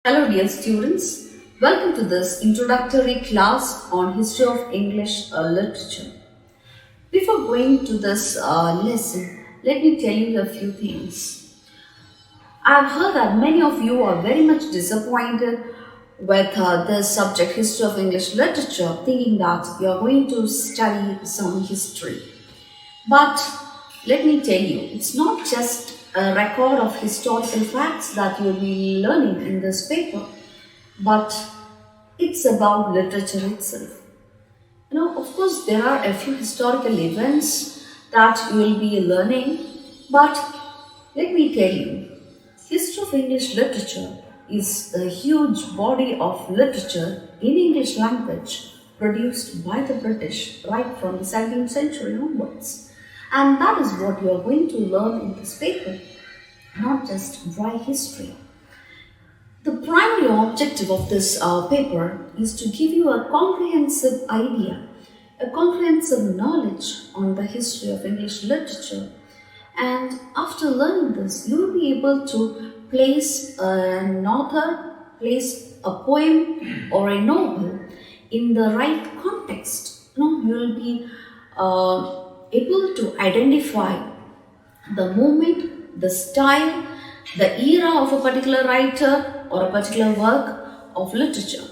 Hello dear students, welcome to this introductory class on History of English Literature. Before going to this lesson, let me tell you a few things. I've heard that many of you are very much disappointed with this subject History of English Literature, thinking that you are going to study some history. But let me tell you, it's not just a record of historical facts that you'll be learning in this paper, but it's about literature itself. Of course, there are a few historical events that you will be learning, but let me tell you, History of English Literature is a huge body of literature in English language produced by the British right from the 17th century onwards. And that is what you are going to learn in this paper, not just dry history. The primary objective of this paper is to give you a comprehensive idea, a comprehensive knowledge on the history of English literature. And after learning this, you will be able to place an author, place a poem or a novel in the right context. You will be able to identify the moment, the style, the era of a particular writer or a particular work of literature.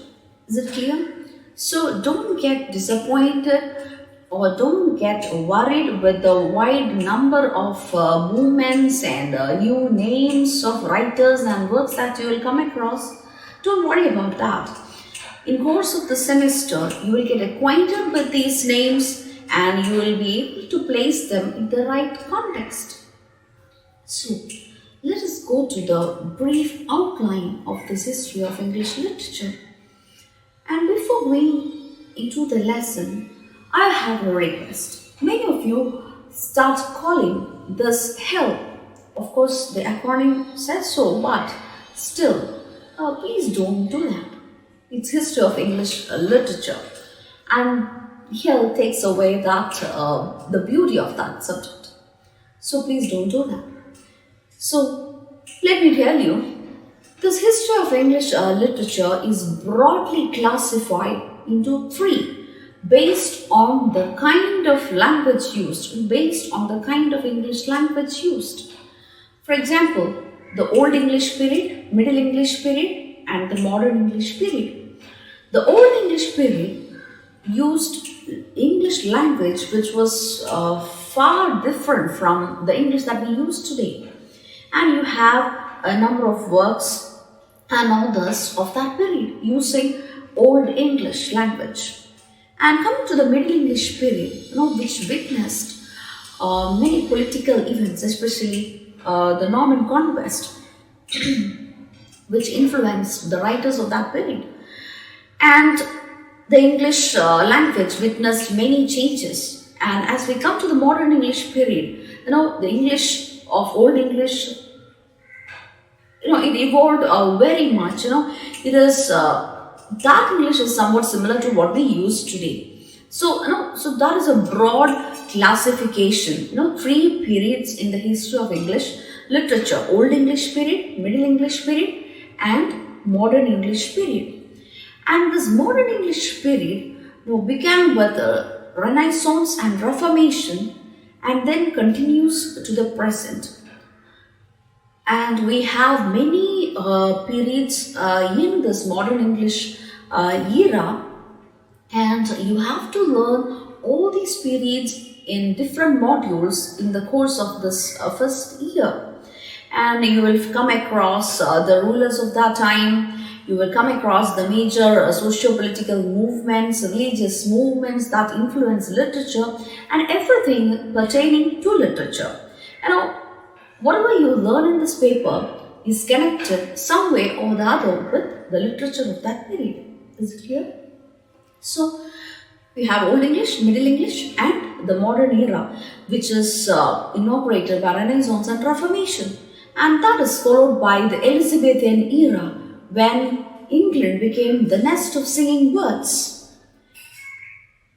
Is it clear? So don't get disappointed or don't get worried with the wide number of movements and new names of writers and works that you will come across. Don't worry about that. In course of the semester, you will get acquainted with these names and you will be able to place them in the right context. So, let us go to the brief outline of this history of English literature. And before going into the lesson, I have a request. Many of you start calling this HELP. Of course, the acronym says so, but still, please don't do that. It's History of English Literature. And here takes away that the beauty of that subject. So please don't do that. So let me tell you, this history of English literature is broadly classified into three based on the kind of language used, based on the kind of English language used. For example, the Old English period, Middle English period and the Modern English period. The Old English period used English language which was far different from the English that we use today. And you have a number of works and authors of that period using Old English language. And coming to the Middle English period, which witnessed many political events, especially the Norman Conquest, which influenced the writers of that period. And the English language witnessed many changes. And as we come to the Modern English period, the English of Old English, it evolved very much. It is that English is somewhat similar to what we use today. So that is a broad classification. Three periods in the history of English literature: Old English period, Middle English period, and Modern English period. And this Modern English period began with the Renaissance and Reformation and then continues to the present. And we have many periods in this Modern English era, and you have to learn all these periods in different modules in the course of this first year. And you will come across the rulers of that time. You will come across the major socio-political movements, religious movements that influence literature and everything pertaining to literature. Whatever you learn in this paper is connected some way or the other with the literature of that period. Is it clear? So, we have Old English, Middle English and the modern era, which is inaugurated by Renaissance and Reformation. And that is followed by the Elizabethan era, when England became the nest of singing birds.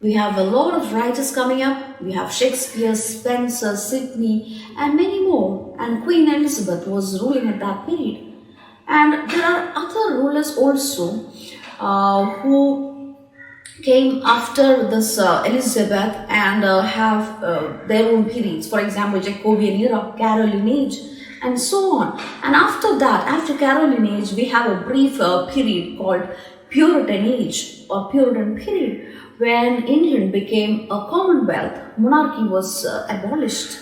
We have a lot of writers coming up. We have Shakespeare, Spencer, Sidney, and many more. And Queen Elizabeth was ruling at that period. And there are other rulers also who came after this Elizabeth and have their own periods. For example, Jacobean era, Caroline age, and so on. And after that, after Caroline age, we have a brief period called Puritan age or Puritan period, when England became a commonwealth. Monarchy was abolished,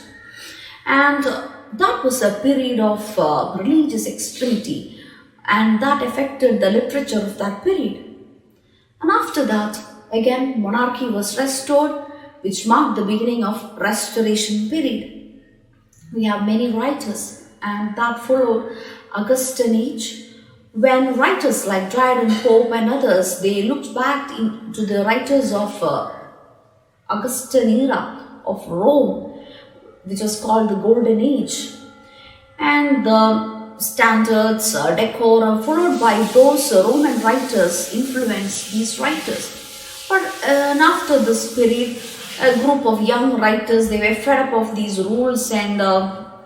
and that was a period of religious extremity, and that affected the literature of that period. And after that, again, monarchy was restored, which marked the beginning of Restoration period. We have many writers, and that followed Augustan age, when writers like Dryden, Pope, and others, they looked back into the writers of Augustan era of Rome, which was called the Golden Age, and the standards, decorum followed by those Roman writers influenced these writers. But after this period, a group of young writers, they were fed up of these rules and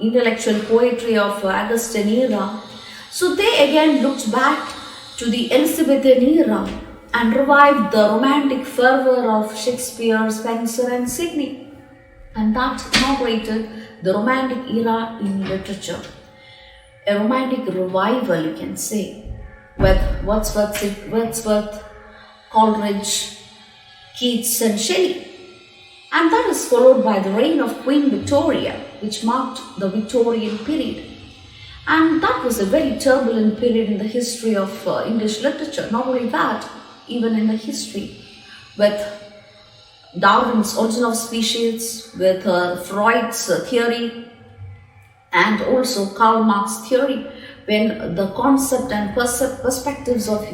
intellectual poetry of Augustan era. So they again looked back to the Elizabethan era and revived the romantic fervor of Shakespeare, Spenser, and Sidney. And that inaugurated the Romantic era in literature. A romantic revival, you can say, with Wordsworth, Coleridge, Keats, and Shelley. And that is followed by the reign of Queen Victoria, which marked the Victorian period. And that was a very turbulent period in the history of English literature. Not only that, even in the history, with Darwin's Origin of Species, with Freud's theory, and also Karl Marx's theory, when the concept and perspectives of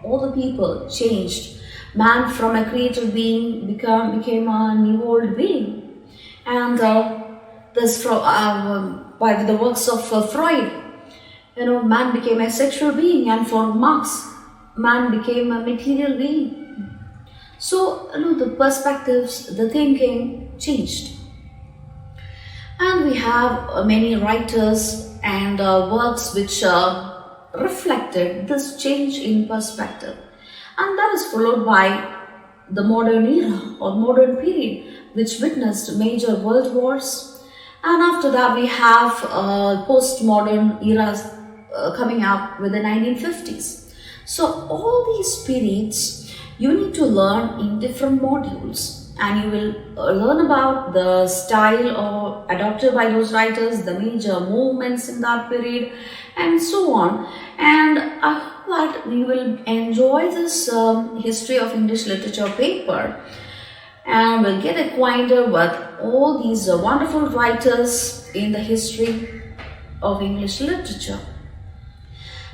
all the people changed. Man from a created being became an evolved being. And by the works of Freud, man became a sexual being, and for Marx, man became a material being. So, the perspectives, the thinking changed. And we have many writers and works which reflected this change in perspective. And that is followed by the modern era or modern period, which witnessed major world wars. And after that, we have postmodern eras coming up with the 1950s. So all these periods you need to learn in different modules, and you will learn about the style or adopted by those writers, the major movements in that period, and so on. And I hope that we will enjoy this history of English literature paper, and we'll get acquainted with all these wonderful writers in the history of English literature.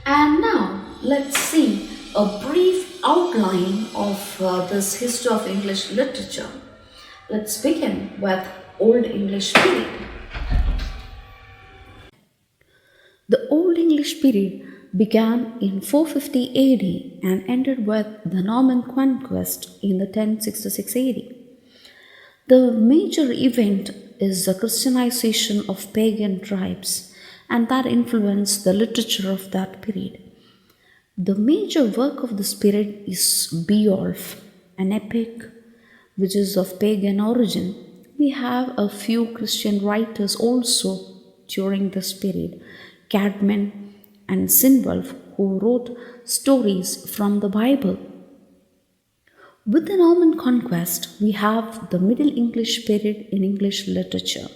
And now let's see a brief outline of this history of English literature. Let's begin with Old English period. The Old English period began in 450 AD and ended with the Norman conquest in the 1066 AD. The major event is the Christianization of pagan tribes, and that influenced the literature of that period. The major work of this period is Beowulf, an epic which is of pagan origin. We have a few Christian writers also during this period, Cadman and Sinwulf, who wrote stories from the Bible. With the Norman conquest, we have the Middle English period in English literature.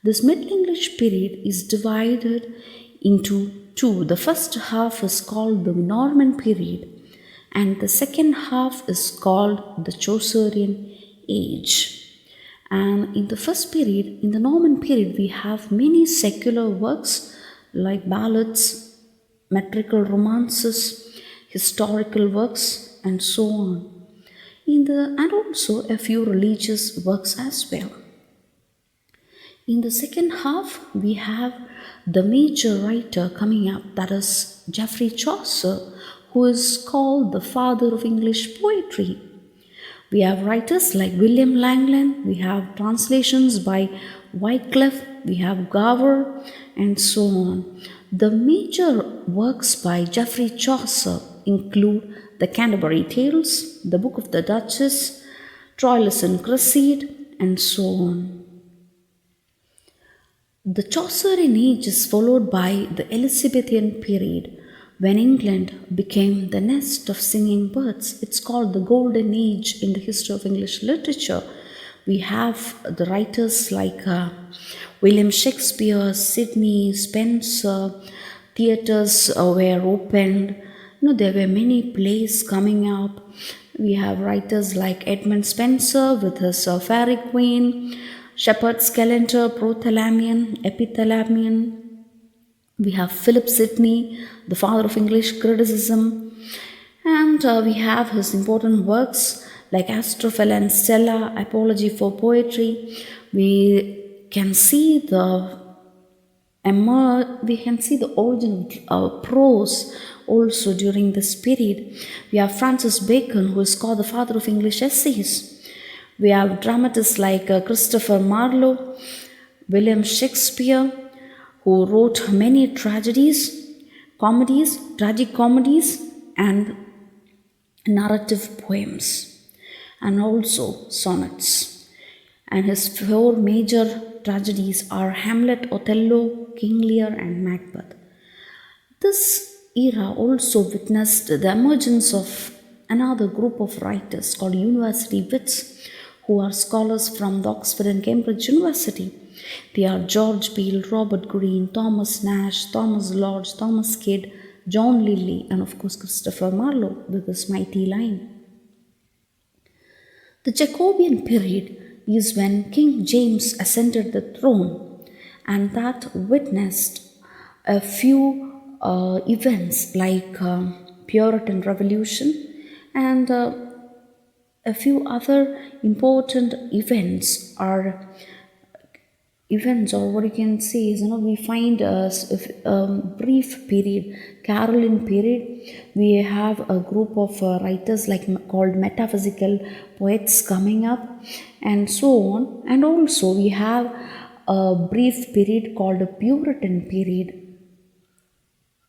This Middle English period is divided into two. The first half is called the Norman period, and the second half is called the Chaucerian age. And in the first period, in the Norman period, we have many secular works like ballads, metrical romances, historical works, and so on. And also a few religious works as well. In the second half, we have the major writer coming up, that is Geoffrey Chaucer, who is called the father of English poetry. We have writers like William Langland, we have translations by Wycliffe, we have Gower, and so on. The major works by Geoffrey Chaucer include the Canterbury Tales, the Book of the Duchess, Troilus and Cresside, and so on. The Chaucerian age is followed by the Elizabethan period, when England became the nest of singing birds. It's called the Golden Age in the history of English literature. We have the writers like William Shakespeare, Sidney, Spenser, theatres were opened. There were many plays coming up. We have writers like Edmund Spenser with his Fairy Queen, Shepherd's Calendar, Prothalamion, Epithalamion. We have Philip Sidney, the father of English criticism, and we have his important works like Astrophel and Stella, Apology for Poetry. We can see the origin of prose also during this period. We have Francis Bacon, who is called the father of English essays. We have dramatists like Christopher Marlowe, William Shakespeare, who wrote many tragedies, comedies, tragic comedies, and narrative poems, and also sonnets. And his four major tragedies are Hamlet, Othello, King Lear, and Macbeth. This era also witnessed the emergence of another group of writers called university wits, who are scholars from the Oxford and Cambridge University. They are George Beale, Robert Greene, Thomas Nash, Thomas Lodge, Thomas Kidd, John Lilly, and of course Christopher Marlowe with his mighty line. The Jacobean period is when King James ascended the throne, and that witnessed a few events like Puritan Revolution and a few other important events, or what you can say is, we find a brief period, Caroline period. We have a group of writers called metaphysical poets coming up, and so on. And also we have a brief period called a Puritan period,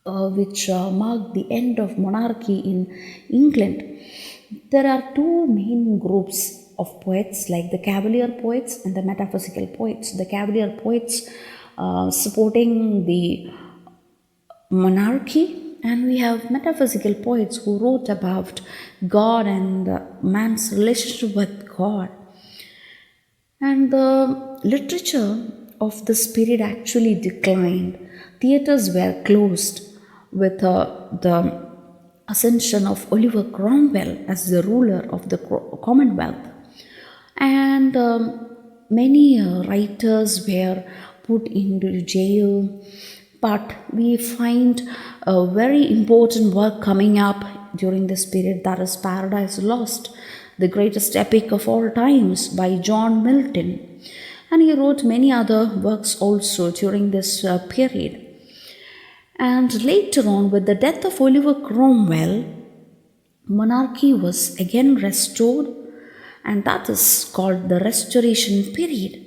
which marked the end of monarchy in England. There are two main groups of poets, like the Cavalier poets and the metaphysical poets. The Cavalier poets supporting the monarchy, and we have metaphysical poets who wrote about God and man's relationship with God. And the literature of this period actually declined. Theatres were closed with the ascension of Oliver Cromwell as the ruler of the Commonwealth. And many writers were put into jail, but we find a very important work coming up during this period, that is Paradise Lost, the greatest epic of all times by John Milton. And he wrote many other works also during this period. And later on, with the death of Oliver Cromwell, monarchy was again restored, and that is called the Restoration period.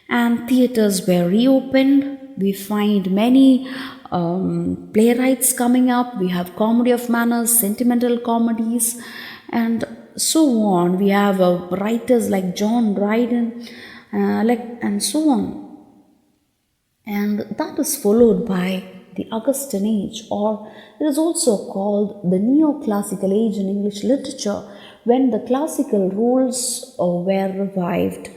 And theatres were reopened. We find many playwrights coming up. We have comedy of manners, sentimental comedies, and so on. We have writers like John Dryden, and so on. And that is followed by the Augustan Age, or it is also called the Neoclassical Age in English literature, when the classical rules were revived.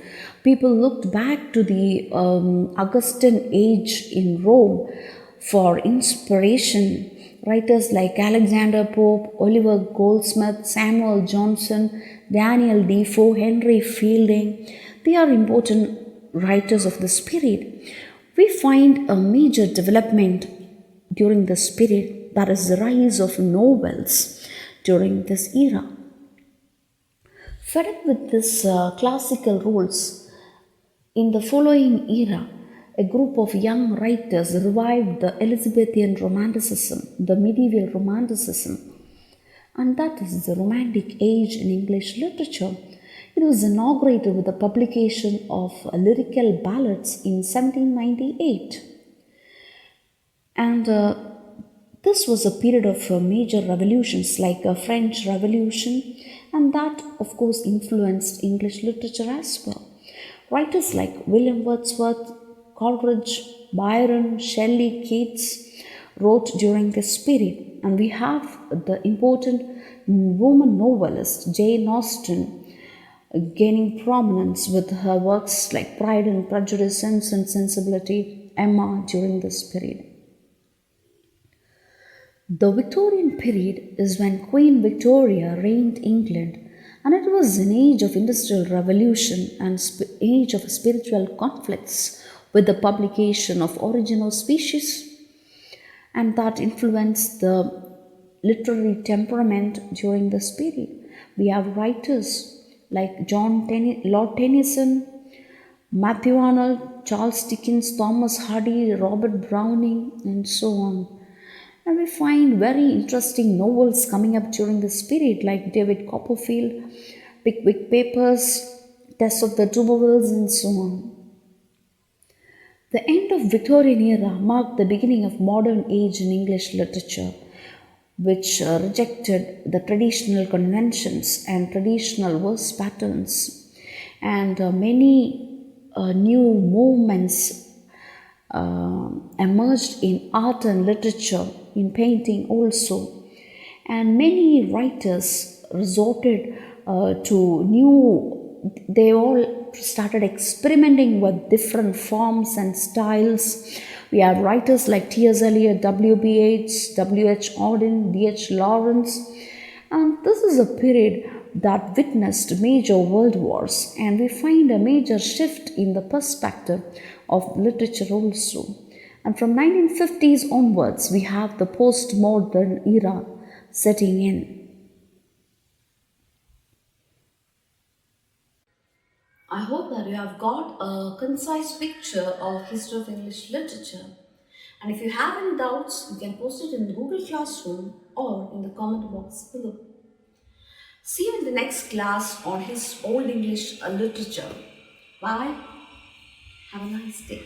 People looked back to the Augustan Age in Rome for inspiration. Writers like Alexander Pope, Oliver Goldsmith, Samuel Johnson, Daniel Defoe, Henry Fielding, they are important writers of this period. We find a major development during this period, that is the rise of novels during this era. Fed up with this classical rules, in the following era, a group of young writers revived the Elizabethan Romanticism, the medieval Romanticism, and that is the Romantic Age in English literature. It was inaugurated with the publication of lyrical ballads in 1798. And this was a period of major revolutions like a French Revolution, and that, of course, influenced English literature as well. Writers like William Wordsworth, Coleridge, Byron, Shelley, Keats wrote during this period, and we have the important woman novelist Jane Austen gaining prominence with her works like Pride and Prejudice, Sense and Sensibility, Emma during this period. The Victorian period is when Queen Victoria reigned England, and it was an age of industrial revolution and age of spiritual conflicts with the publication of Origin of Species, and that influenced the literary temperament during this period. We have writers like Lord Tennyson, Matthew Arnold, Charles Dickens, Thomas Hardy, Robert Browning, and so on. And we find very interesting novels coming up during this period, like David Copperfield, Pickwick Papers, Tess of the Tubervilles, and so on. The end of Victorian era marked the beginning of modern age in English literature, which rejected the traditional conventions and traditional verse patterns, and many new movements emerged in art and literature, in painting also, and many writers resorted to new. They all started experimenting with different forms and styles. We have writers like T.S. Eliot, W.B. Yeats, W.H. Auden, D.H. Lawrence, and this is a period that witnessed major world wars, and we find a major shift in the perspective of literature also. And from 1950s onwards, we have the postmodern era setting in. I hope that you have got a concise picture of history of English literature. And if you have any doubts, you can post it in Google Classroom or in the comment box below. See you in the next class on his Old English literature. Bye. Have a nice day.